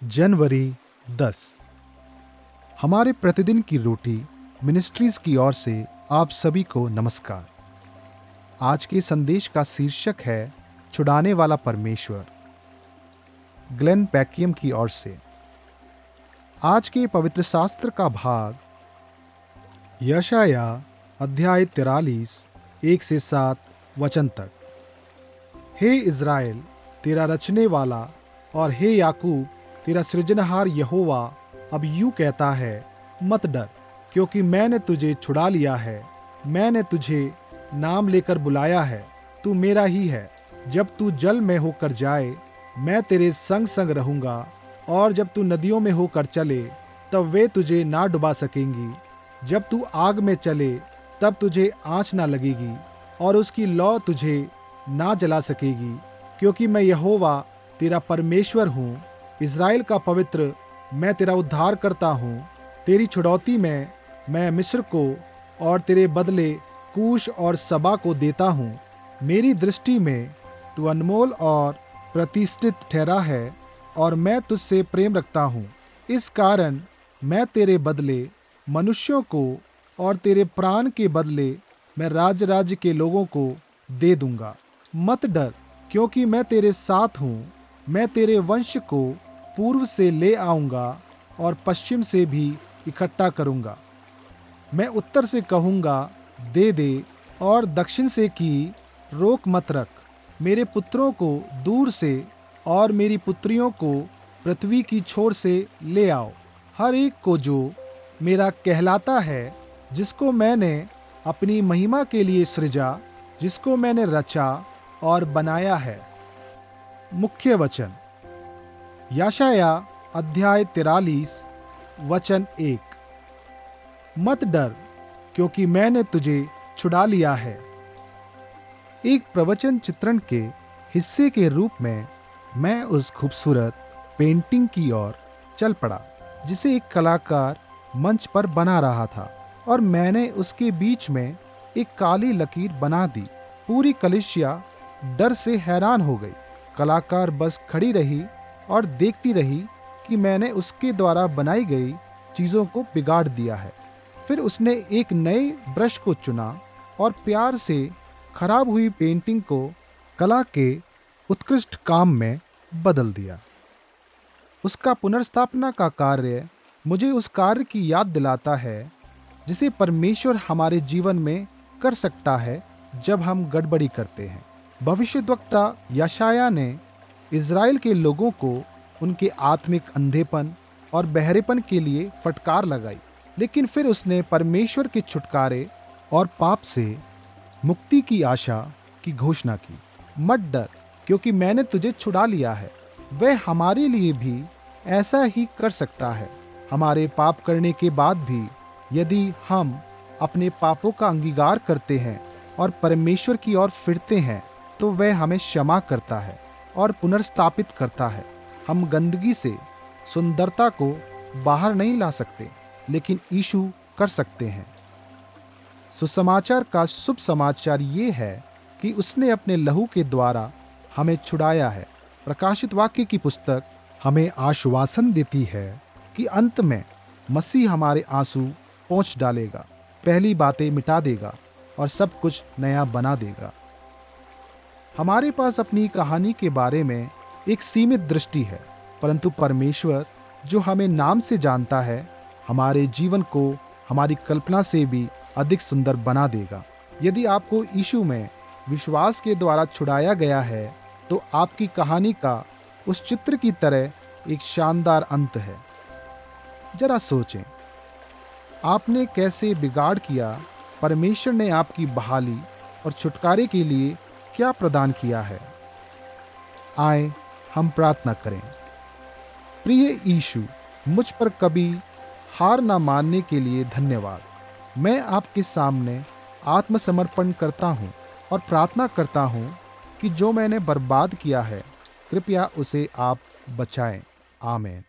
जनवरी 10। हमारे प्रतिदिन की रोटी मिनिस्ट्रीज की ओर से आप सभी को नमस्कार। आज के संदेश का शीर्षक है छुड़ाने वाला परमेश्वर, ग्लेन पैकियम की ओर से। आज के पवित्र शास्त्र का भाग यशाया अध्याय 43 1 से 7 वचन तक। हे इज़राइल, तेरा रचने वाला और हे याकूब, तेरा सृजनहार यहोवा अब यूं कहता है, मत डर, क्योंकि मैंने तुझे छुड़ा लिया है। मैंने तुझे नाम लेकर बुलाया है, तू मेरा ही है। जब तू जल में होकर जाए, मैं तेरे संग संग रहूंगा, और जब तू नदियों में होकर चले, तब वे तुझे ना डुबा सकेंगी। जब तू आग में चले, तब तुझे आँच ना लगेगी, और उसकी लौ तुझे ना जला सकेगी, क्योंकि मैं यहोवा तेरा परमेश्वर हूँ, इज़राइल का पवित्र। मैं तेरा उद्धार करता हूँ। तेरी छुड़ौती में मैं मिस्र को और तेरे बदले कूश और सबा को देता हूँ। मेरी दृष्टि में तू अनमोल और प्रतिष्ठित ठहरा है, और मैं तुझसे प्रेम रखता हूँ। इस कारण मैं तेरे बदले मनुष्यों को और तेरे प्राण के बदले मैं राज्य के लोगों को दे दूंगा। मत डर, क्योंकि मैं तेरे साथ हूँ। मैं तेरे वंश को पूर्व से ले आऊंगा और पश्चिम से भी इकट्ठा करूंगा। मैं उत्तर से कहूंगा, दे दे, और दक्षिण से कि रोक मत रख। मेरे पुत्रों को दूर से और मेरी पुत्रियों को पृथ्वी की छोर से ले आओ। हर एक को जो मेरा कहलाता है, जिसको मैंने अपनी महिमा के लिए सृजा, जिसको मैंने रचा और बनाया है। मुख्य वचन यशाया अध्याय 43 वचन 1। मत डर, क्योंकि मैंने तुझे छुड़ा लिया है। एक प्रवचन चित्रण के हिस्से के रूप में मैं उस खूबसूरत पेंटिंग की ओर चल पड़ा, जिसे एक कलाकार मंच पर बना रहा था, और मैंने उसके बीच में एक काली लकीर बना दी। पूरी कलीसिया डर से हैरान हो गई। कलाकार बस खड़ी रही और देखती रही कि मैंने उसके द्वारा बनाई गई चीज़ों को बिगाड़ दिया है। फिर उसने एक नए ब्रश को चुना और प्यार से खराब हुई पेंटिंग को कला के उत्कृष्ट काम में बदल दिया। उसका पुनर्स्थापना का कार्य मुझे उस कार्य की याद दिलाता है जिसे परमेश्वर हमारे जीवन में कर सकता है जब हम गड़बड़ी करते हैं। भविष्यद्वक्ता यशाया ने इज़राइल के लोगों को उनके आत्मिक अंधेपन और बहरेपन के लिए फटकार लगाई, लेकिन फिर उसने परमेश्वर के छुटकारे और पाप से मुक्ति की आशा की घोषणा की। मत डर, क्योंकि मैंने तुझे छुड़ा लिया है। वह हमारे लिए भी ऐसा ही कर सकता है। हमारे पाप करने के बाद भी यदि हम अपने पापों का अंगीकार करते हैं और परमेश्वर की ओर फिरते हैं, तो वह हमें क्षमा करता है और पुनर्स्थापित करता है। हम गंदगी से सुंदरता को बाहर नहीं ला सकते, लेकिन यीशु कर सकते हैं। सुसमाचार का शुभ समाचार ये है कि उसने अपने लहू के द्वारा हमें छुड़ाया है। प्रकाशित वाक्य की पुस्तक हमें आश्वासन देती है कि अंत में मसीह हमारे आंसू पोंछ डालेगा, पहली बातें मिटा देगा और सब कुछ नया बना देगा। हमारे पास अपनी कहानी के बारे में एक सीमित दृष्टि है, परंतु परमेश्वर जो हमें नाम से जानता है, हमारे जीवन को हमारी कल्पना से भी अधिक सुंदर बना देगा। यदि आपको यीशु में विश्वास के द्वारा छुड़ाया गया है, तो आपकी कहानी का उस चित्र की तरह एक शानदार अंत है। जरा सोचें, आपने कैसे बिगाड़ किया। परमेश्वर ने आपकी बहाली और छुटकारे के लिए क्या प्रदान किया है। आए हम प्रार्थना करें। प्रिय यीशु, मुझ पर कभी हार ना मानने के लिए धन्यवाद। मैं आपके सामने आत्मसमर्पण करता हूँ और प्रार्थना करता हूँ कि जो मैंने बर्बाद किया है, कृपया उसे आप बचाएं। आमीन।